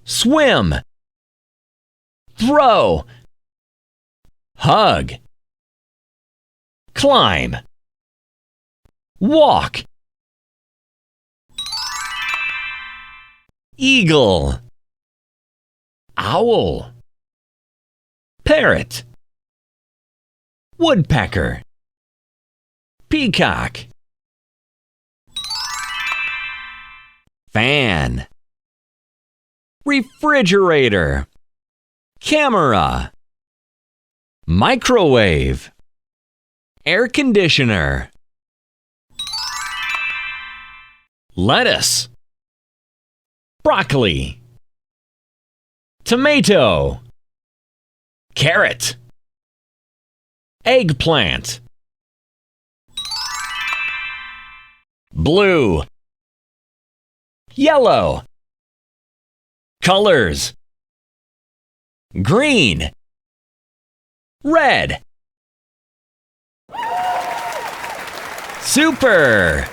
swim, throw, hug, climb, walk, eagle, owl, parrot, woodpecker, peacock, fan, refrigerator, camera, microwave, air conditioner, lettuce, broccoli, tomato, carrot, eggplant, blue, yellow, colors, green, red. Super!